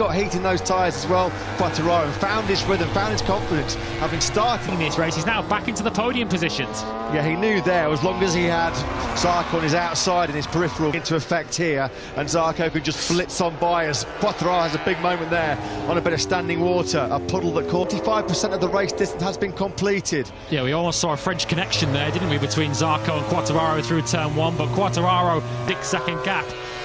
got heat in those tyres as well. Quartararo found his rhythm, found his confidence, having started in this race. He's now back into the podium positions. Yeah, he knew there, as long as he had Zarco on his outside and his peripheral into effect here, and Zarco could just blitz on by as Quartararo has a big moment there on a bit of standing water, a puddle that caught 45% of the race distance has been completed. Yeah, we almost saw a French connection there, didn't we, between Zarco and Quartararo through turn one, but Quartararo, 6-second gap.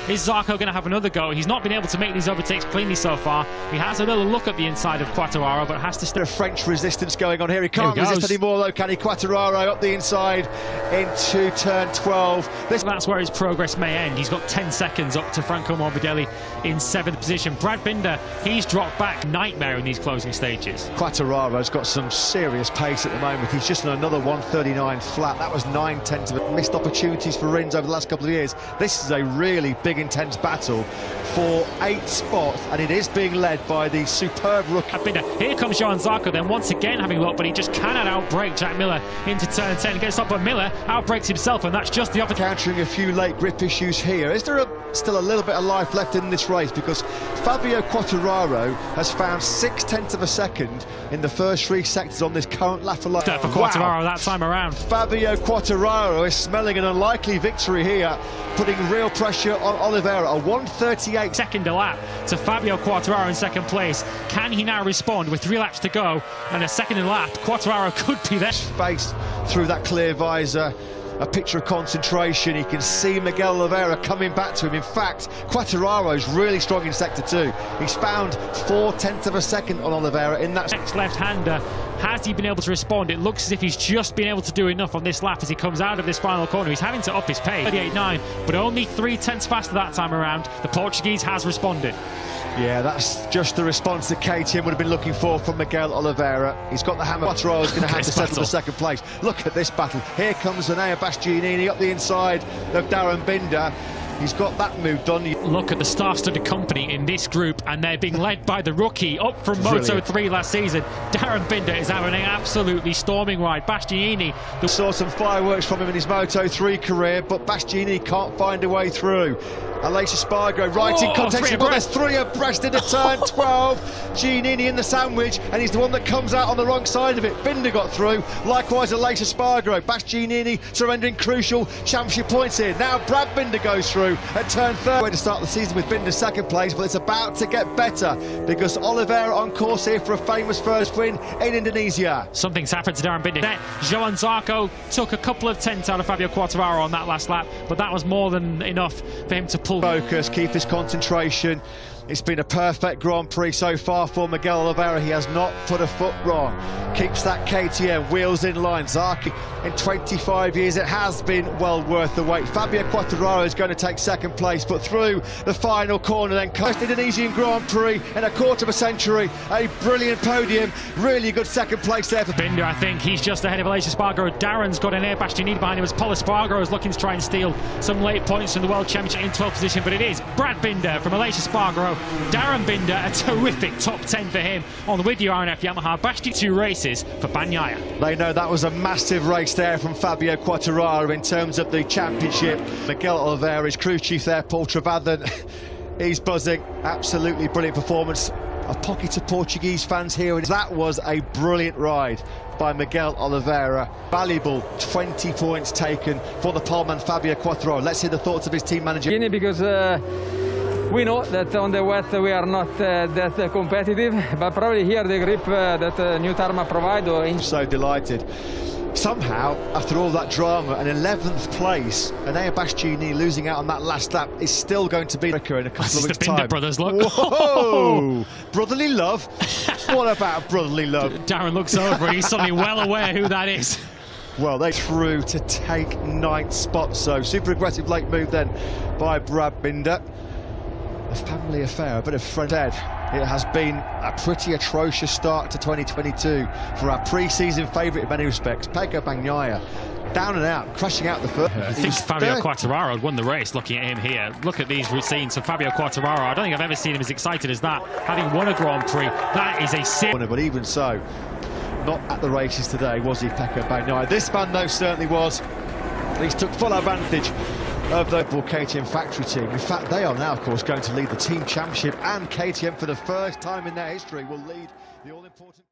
Is Zarco going to have another go? He's not been able to make these overtakes cleanly so far. He has a little look at the inside of Quartararo, but has to stay. A French resistance going on here. He can't resist anymore though, can he? Quartararo up the inside into turn 12. That's where his progress may end. He's got 10 seconds up to Franco Morbidelli in 7th position. Brad Binder, he's dropped back. Nightmare in these closing stages. Quartararo's got some serious pace at the moment. He's just on another 139 flat. That was 9/10 of missed opportunities for Rins over the last couple of years. This is a really big, intense battle for 8 spots, and it is being led by the superb rookie. Here comes Johan Zarco then once again having a look, but he just cannot outbrake Jack Miller into turn 10. Gets up, but Miller outbrakes himself, and that's just the opposite. Countering a few late grip issues here. Is there still a little bit of life left in this race? Because Fabio Quartararo has found 6/10 of a second in the first 3 sectors on this current lap alone. For Quartararo that time around. Fabio Quartararo is smelling an unlikely victory here, putting real pressure on Oliveira. A 1:38 second a lap to Fabio Quartararo in second place. Can he now respond with 3 laps to go and a second in lap? Quartararo could be there. Face through that clear visor, a picture of concentration. He can see Miguel Oliveira coming back to him. In fact, Quartararo is really strong in sector 2. He's found 4/10 of a second on Oliveira in that. Next left-hander, has he been able to respond? It looks as if he's just been able to do enough on this lap as he comes out of this final corner. He's having to up his pace. 38.9, but only 3/10 faster that time around. The Portuguese has responded. Yeah, that's just the response that KTM would have been looking for from Miguel Oliveira. He's got the hammer. Quartararo is going to have to settle for second place. Look at this battle. Here comes Enea Bastianini up the inside of Darren Binder. He's got that move done. Look at the star-studded company in this group, and they're being led by the rookie up from Moto 3 last season. Darren Binder is having an absolutely storming ride. Bastianini saw some fireworks from him in his Moto 3 career, but Bastianini can't find a way through. Aleix Espargaro right in contention, but there's 3 abreast into turn 12. Giannini in the sandwich, and he's the one that comes out on the wrong side of it. Binder got through, likewise Aleix Espargaro. Bastianini surrendering crucial championship points here. Now Brad Binder goes through at turn 3. Way to start the season with Binder second place, but it's about to get better because Oliveira on course here for a famous first win in Indonesia. Something's happened to Darren Binder. Johan Zarco took a couple of tenths out of Fabio Quartararo on that last lap, but that was more than enough for him to pull. Focus, keep his concentration. It's been a perfect Grand Prix so far for Miguel Oliveira. He has not put a foot wrong. Keeps that KTM, wheels in line. Zarco, in 25 years, it has been well worth the wait. Fabio Quartararo is going to take second place, but through the final corner then comes the Indonesian Grand Prix in a quarter of a century. A brilliant podium, really good second place there for Binder. I think he's just ahead of Aleix Espargaro. Darren's got an Enea Bastianini behind him as Pol Espargaro is looking to try and steal some late points from the World Championship in 12th position, but it is Brad Binder from Aleix Espargaro. Darren Binder, a terrific top 10 for him on the Goodyear RNF Yamaha. Basti 2 races for Bagnaia. They know that was a massive race there from Fabio Quartararo in terms of the championship. Miguel Oliveira, his crew chief there, Paul Travadden, he's buzzing. Absolutely brilliant performance. A pocket of Portuguese fans here, and that was a brilliant ride by Miguel Oliveira. Valuable 20 points taken for the poleman Fabio Quartararo. Let's hear the thoughts of his team manager. Because we know that on the wet we are not that competitive, but probably here the grip that new Tarma provide. So delighted. Somehow, after all that drama, an 11th place, Enea Bastianini losing out on that last lap is still going to be in a couple of weeks' the time. Binder brothers, look. Whoa! Brotherly love? What about brotherly love? Darren looks over and he's suddenly well aware who that is. Well, they through to take 9th spot, so super aggressive late move then by Brad Binder. A family affair, a bit of front head. It has been a pretty atrocious start to 2022 for our pre-season favourite in many respects, Pecco Bagnaia. Down and out, crashing out the first. I think Fabio Quartararo had won the race. Looking at him here, look at these scenes of Fabio Quartararo. I don't think I've ever seen him as excited as that, having won a Grand Prix. That is a sin. But even so, not at the races today, was he, Pecco Bagnaia? This man, though, certainly was. He's took full advantage of the KTM factory team. In fact, they are now, of course, going to lead the team championship, and KTM for the first time in their history will lead the all-important